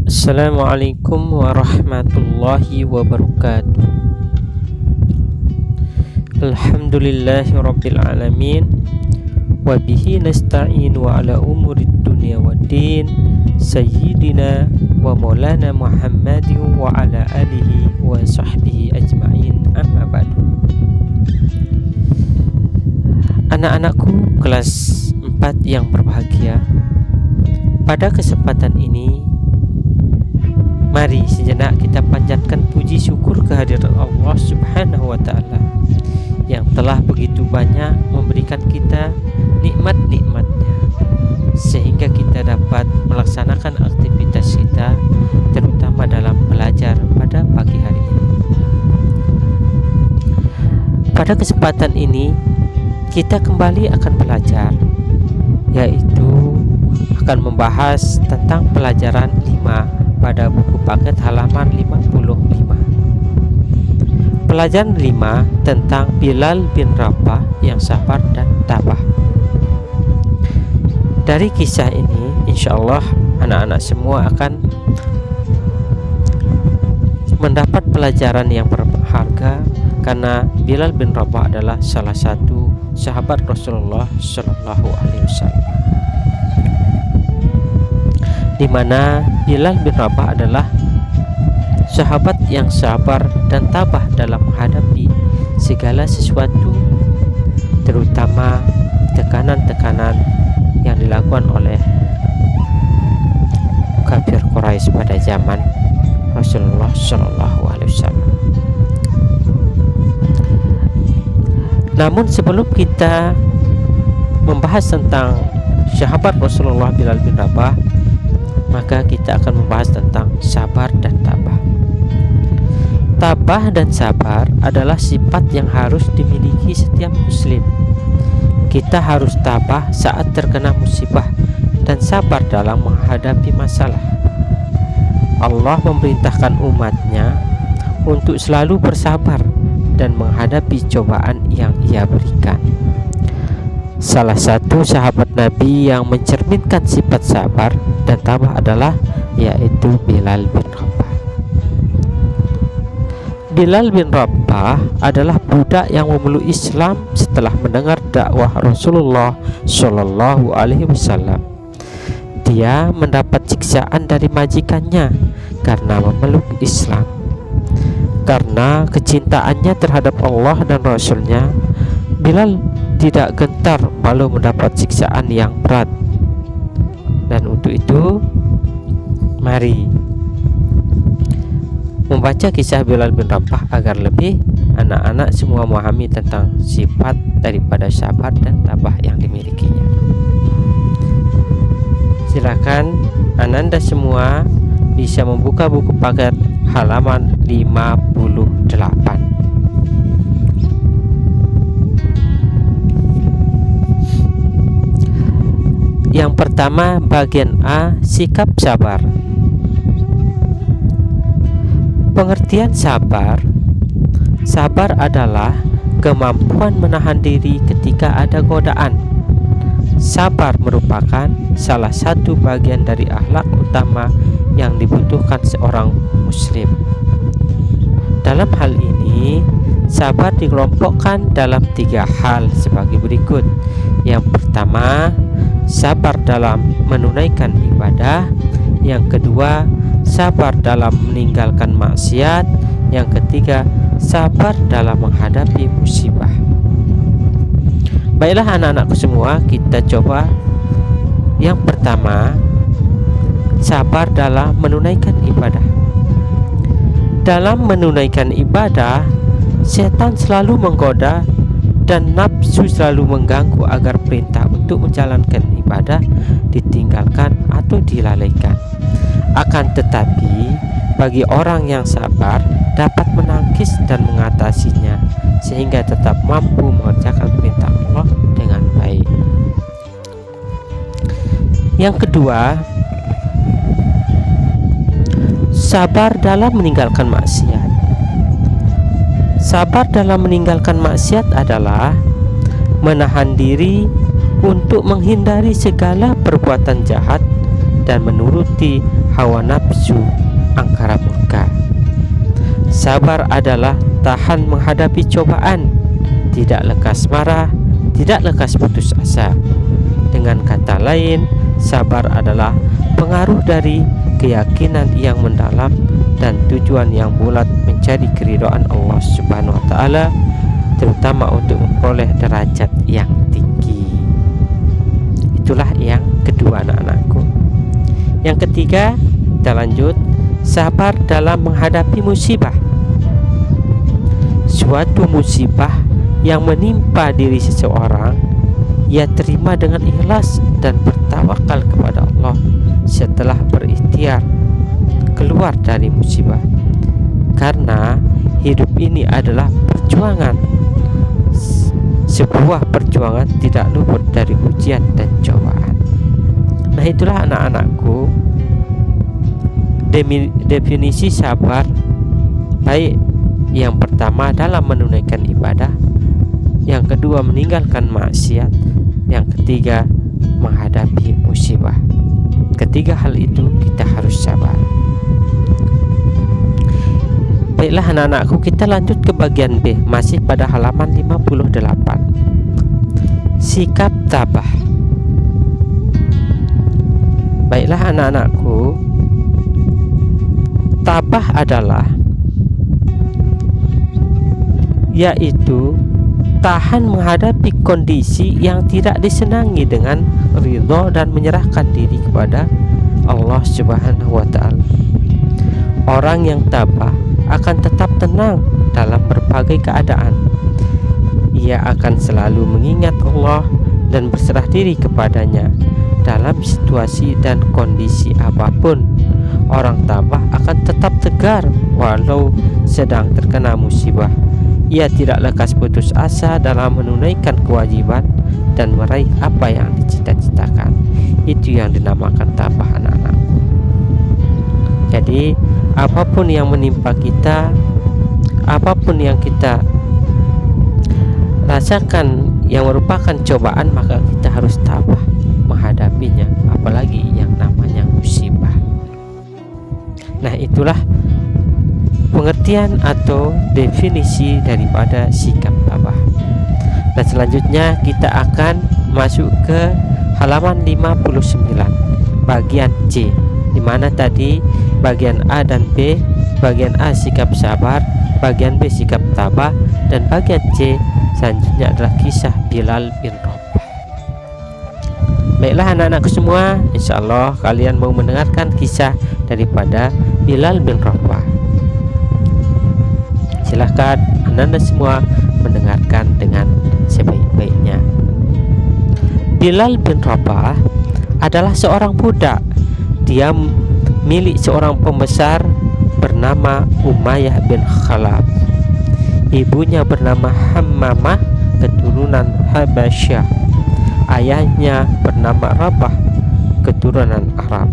Assalamualaikum warahmatullahi wabarakatuh. Alhamdulillahi rabbil alamin, wabihi nasta'in wa ala umurid dunya waddin, sayyidina wa maulana Muhammadin wa ala alihi wa sahbihi ajma'in, amma ba'du. Anak-anakku kelas 4 yang berbahagia, pada kesempatan ini mari sejenak kita panjatkan puji syukur kehadiran Allah Subhanahu wa Ta'ala yang telah begitu banyak memberikan kita nikmat-nikmatnya, sehingga kita dapat melaksanakan aktivitas kita, terutama dalam belajar pada pagi hari ini. Pada kesempatan ini kita kembali akan belajar, yaitu akan membahas tentang pelajaran 5 pada buku paket halaman 55. Pelajaran 5 tentang Bilal bin Rabah yang sabar dan tabah. Dari kisah ini insyaallah anak-anak semua akan mendapat pelajaran yang berharga, karena Bilal bin Rabah adalah salah satu sahabat Rasulullah Shallallahu Alaihi Wasallam, di mana Bilal bin Rabah adalah sahabat yang sabar dan tabah dalam menghadapi segala sesuatu, terutama tekanan-tekanan yang dilakukan oleh kafir Quraisy pada zaman Rasulullah Shallallahu Alaihi Wasallam. Namun sebelum kita membahas tentang sahabat Rasulullah Bilal bin Rabah, maka kita akan membahas tentang sabar dan tabah. Tabah dan sabar adalah sifat yang harus dimiliki setiap muslim. Kita harus tabah saat terkena musibah dan sabar dalam menghadapi masalah. Allah memerintahkan umatnya untuk selalu bersabar dan menghadapi cobaan yang Ia berikan. Salah satu sahabat Nabi yang mencerminkan sifat sabar dan tabah adalah yaitu Bilal bin Rabah. Bilal bin Rabah adalah budak yang memeluk Islam setelah mendengar dakwah Rasulullah Shallallahu Alaihi Wasallam. Dia mendapat siksaan dari majikannya karena memeluk Islam. Karena kecintaannya terhadap Allah dan Rasulnya, Bilal tidak gentar walau mendapat siksaan yang berat. Dan untuk itu mari membaca kisah Bilal bin Rabah agar lebih anak-anak semua memahami tentang sifat daripada sabar dan tabah yang dimilikinya. Silakan Ananda semua bisa membuka buku paket halaman 58. Yang pertama, bagian A, sikap sabar. Pengertian sabar. Sabar adalah kemampuan menahan diri ketika ada godaan. Sabar merupakan salah satu bagian dari akhlak utama yang dibutuhkan seorang muslim. Dalam hal ini, sabar dikelompokkan dalam 3 hal sebagai berikut. Yang pertama, sabar dalam menunaikan ibadah. Yang kedua, sabar dalam meninggalkan maksiat. Yang ketiga, sabar dalam menghadapi musibah. Baiklah anak-anakku semua, kita coba. Yang pertama, sabar dalam menunaikan ibadah. Dalam menunaikan ibadah, setan selalu menggoda dan nafsu selalu mengganggu agar perintah untuk menjalankan ibadah ditinggalkan atau dilalaikan. Akan tetapi, bagi orang yang sabar dapat menangkis dan mengatasinya sehingga tetap mampu mengerjakan perintah Allah dengan baik. Yang kedua, sabar dalam meninggalkan maksiat. Sabar dalam meninggalkan maksiat adalah menahan diri untuk menghindari segala perbuatan jahat dan menuruti hawa nafsu angkara murka. Sabar adalah tahan menghadapi cobaan, tidak lekas marah, tidak lekas putus asa. Dengan kata lain, sabar adalah pengaruh dari keyakinan yang mendalam dan tujuan yang bulat mencari keridhaan Allah Subhanahu wa taala, terutama untuk memperoleh derajat yang tinggi. Itulah yang kedua, anak-anakku. Yang ketiga, kita lanjut, sabar dalam menghadapi musibah. Suatu musibah yang menimpa diri seseorang, ia terima dengan ikhlas dan bertawakal kepada Allah setelah berikhtiar keluar dari musibah. Karena hidup ini adalah perjuangan. Sebuah perjuangan tidak luput dari ujian dan cobaan. Nah, itulah anak-anakku definisi sabar. Baik, yang pertama dalam menunaikan ibadah, yang kedua meninggalkan maksiat, yang ketiga menghadapi musibah. Ketiga hal itu kita harus sabar. Baiklah anak-anakku, kita lanjut ke bagian B, masih pada halaman 58. Sikap tabah. Baiklah anak-anakku, tabah adalah yaitu tahan menghadapi kondisi yang tidak disenangi dengan ridho dan menyerahkan diri kepada Allah Subhanahu wa taala. Orang yang tabah akan tetap tenang dalam berbagai keadaan. Ia akan selalu mengingat Allah dan berserah diri kepadanya dalam situasi dan kondisi apapun. Orang tabah akan tetap tegar walau sedang terkena musibah. Ia tidak lekas putus asa dalam menunaikan kewajiban dan meraih apa yang dicita-citakan. Itu yang dinamakan tabah, anak-anak. Jadi apapun yang menimpa kita, apapun yang kita rasakan yang merupakan cobaan, maka kita harus tabah menghadapinya, apalagi yang namanya musibah. Nah, itulah pengertian atau definisi daripada sikap tabah. Dan selanjutnya kita akan masuk ke halaman 59 bagian C, di mana tadi bagian A dan B, bagian A sikap sabar, bagian B sikap tabah, dan bagian C selanjutnya adalah kisah Bilal bin Rabah. Baiklah anak-anakku semua, insya Allah kalian mau mendengarkan kisah daripada Bilal bin Rabah. Silahkan anda semua mendengarkan dengan sebaik-baiknya. Bilal bin Rabah adalah seorang budak. Dia milik seorang pembesar bernama Umayyah bin Khalaf. Ibunya bernama Hammamah, keturunan Habasyah. Ayahnya bernama Rabah, keturunan Arab.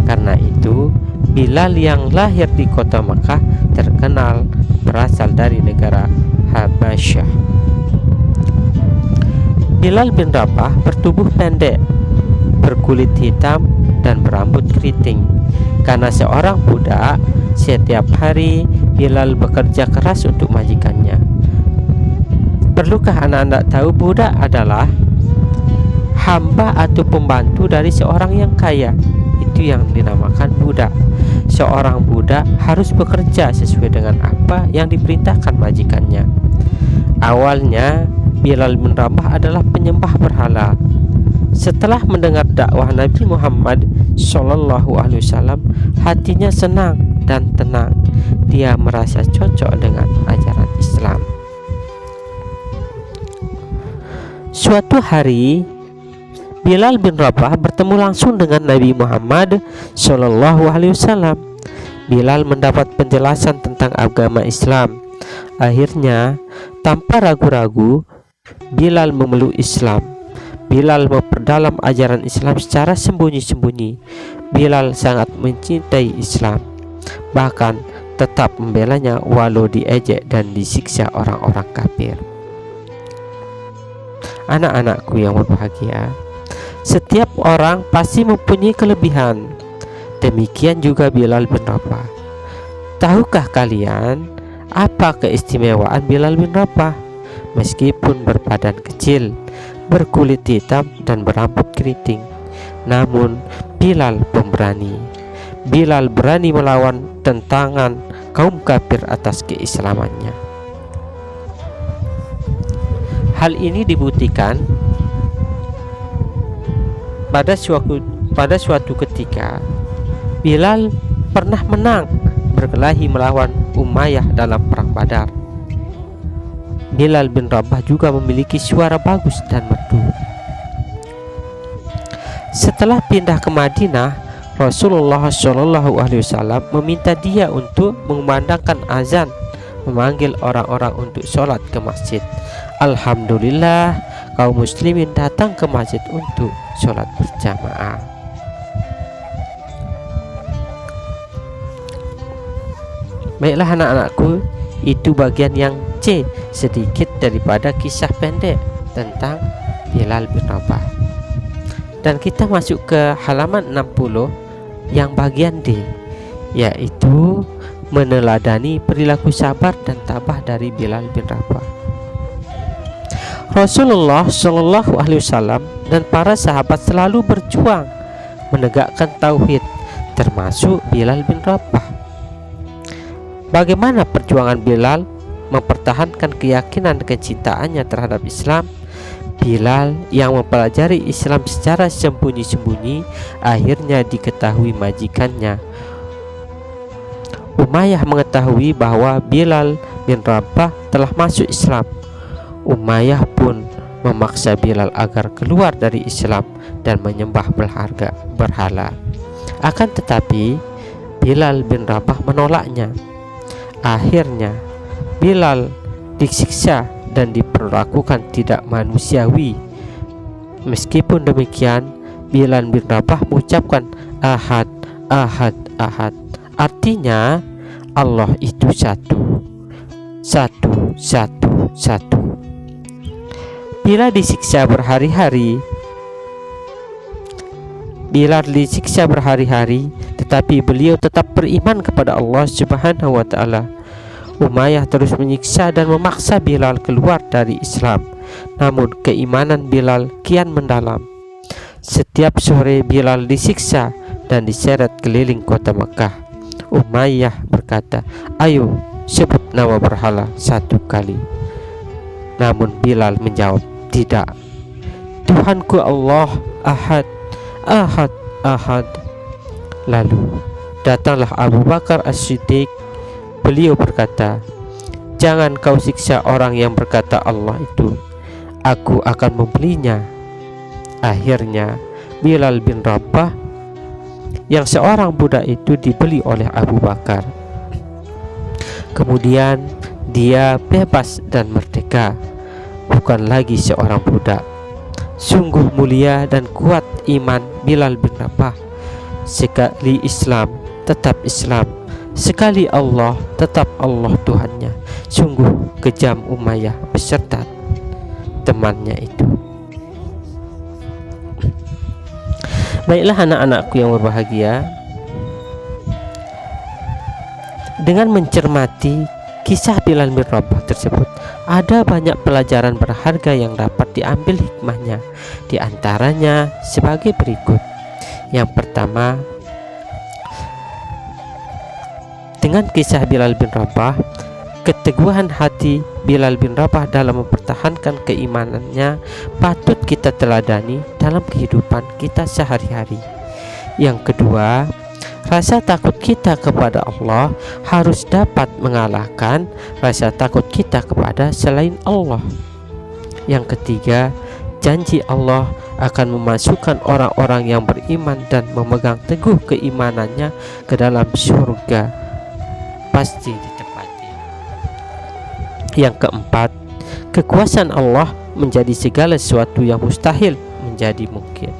Karena itu Bilal yang lahir di kota Makkah terkenal berasal dari negara Habasyah. Bilal bin Rabah bertubuh pendek, berkulit hitam dan berambut keriting. Karena seorang budak, setiap hari Bilal bekerja keras untuk majikannya. Perlukah anak-anak tahu budak adalah hamba atau pembantu dari seorang yang kaya? Itu yang dinamakan budak. Seorang budak harus bekerja sesuai dengan apa yang diperintahkan majikannya. Awalnya Bilal bin Rabah adalah penyembah berhala. Setelah mendengar dakwah Nabi Muhammad SAW, hatinya senang dan tenang. Dia merasa cocok dengan ajaran Islam. Suatu hari Bilal bin Rabah bertemu langsung dengan Nabi Muhammad SAW. Bilal mendapat penjelasan tentang agama Islam. Akhirnya, tanpa ragu-ragu, Bilal memeluk Islam. Bilal memperdalam ajaran Islam secara sembunyi-sembunyi. Bilal sangat mencintai Islam, bahkan tetap membelanya walau diejek dan disiksa orang-orang kafir. Anak-anakku yang berbahagia, setiap orang pasti mempunyai kelebihan. Demikian juga Bilal bin Rabah. Tahukah kalian apa keistimewaan Bilal bin Rabah? Meskipun berbadan kecil, berkulit hitam dan berambut keriting, namun Bilal pemberani. Bilal berani melawan tentangan kaum kafir atas keislamannya. Hal ini dibuktikan pada suatu ketika Bilal pernah menang berkelahi melawan Umayyah dalam perang Badar. Bilal bin Rabah juga memiliki suara bagus dan merdu. Setelah pindah ke Madinah, Rasulullah SAW meminta dia untuk mengumandangkan azan, memanggil orang-orang untuk sholat ke masjid. Alhamdulillah, kaum muslimin datang ke masjid untuk sholat berjamaah. Baiklah anak-anakku, itu bagian yang C, sedikit daripada kisah pendek tentang Bilal bin Rabah. Dan kita masuk ke halaman 60 yang bagian D, yaitu meneladani perilaku sabar dan tabah dari Bilal bin Rabah. Rasulullah SAW dan para sahabat selalu berjuang menegakkan tauhid, termasuk Bilal bin Rabah. Bagaimana perjuangan Bilal mempertahankan keyakinan dan kecintaannya terhadap Islam? Bilal yang mempelajari Islam secara sembunyi-sembunyi akhirnya diketahui majikannya. Umayyah mengetahui bahwa Bilal bin Rabah telah masuk Islam. Umayyah pun memaksa Bilal agar keluar dari Islam dan menyembah berhala. Akan tetapi Bilal bin Rabah menolaknya. Akhirnya Bilal disiksa dan diperlakukan tidak manusiawi. Meskipun demikian, Bilal bin Rabah mengucapkan ahad, ahad, ahad. Artinya Allah itu satu, satu, satu, satu. Bilal disiksa berhari-hari, tetapi beliau tetap beriman kepada Allah Subhanahu wa Ta'ala. Umayyah terus menyiksa dan memaksa Bilal keluar dari Islam, namun keimanan Bilal kian mendalam. Setiap sore Bilal disiksa dan diseret keliling kota Mekah. Umayyah berkata, "Ayo sebut nama berhala 1 kali." Namun Bilal menjawab, "Tidak, Tuhanku Allah Ahad, Ahad, Ahad." Lalu datanglah Abu Bakar As-Siddiq. Beliau berkata, "Jangan kau siksa orang yang berkata Allah itu, aku akan membelinya." Akhirnya Bilal bin Rabah yang seorang budak itu dibeli oleh Abu Bakar. Kemudian dia bebas dan merdeka, bukan lagi seorang budak. Sungguh mulia dan kuat iman Bilal bin Rabah. Sekali Islam tetap Islam, sekali Allah tetap Allah Tuhannya. Sungguh kejam Umayyah beserta temannya itu. Baiklah anak-anakku yang berbahagia, dengan mencermati kisah Bilal bin Rabah tersebut, ada banyak pelajaran berharga yang dapat diambil hikmahnya. Di antaranya sebagai berikut. Yang pertama, dengan kisah Bilal bin Rabah, keteguhan hati Bilal bin Rabah dalam mempertahankan keimanannya patut kita teladani dalam kehidupan kita sehari-hari. Yang kedua, rasa takut kita kepada Allah harus dapat mengalahkan rasa takut kita kepada selain Allah. Yang ketiga, janji Allah akan memasukkan orang-orang yang beriman dan memegang teguh keimanannya ke dalam surga, pasti ditepati. Yang keempat, kekuasaan Allah menjadi segala sesuatu yang mustahil menjadi mungkin.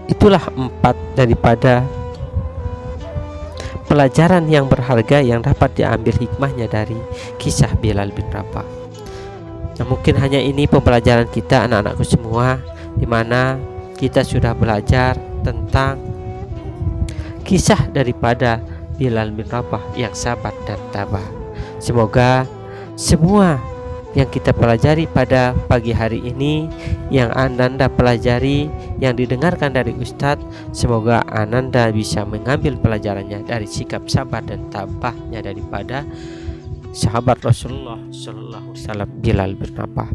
Itulah 4 daripada pelajaran yang berharga yang dapat diambil hikmahnya dari kisah Bilal bin Rabah. Nah, mungkin hanya ini pembelajaran kita anak-anakku semua, di mana kita sudah belajar tentang kisah daripada Bilal bin Rabah yang sabar dan tabah. Semoga semua yang kita pelajari pada pagi hari ini, yang Ananda pelajari, yang didengarkan dari Ustadz, semoga Ananda bisa mengambil pelajarannya dari sikap sabar dan tabahnya daripada sahabat Rasulullah Sallallahu Alaihi Wasallam Bilal bin Rabah.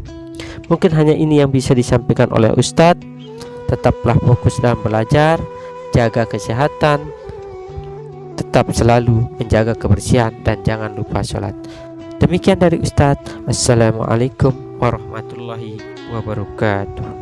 Mungkin hanya ini yang bisa disampaikan oleh Ustadz. Tetaplah fokus dalam belajar, jaga kesehatan, tetap selalu menjaga kebersihan, dan jangan lupa sholat. Demikian dari Ustadz. Assalamualaikum warahmatullahi wabarakatuh.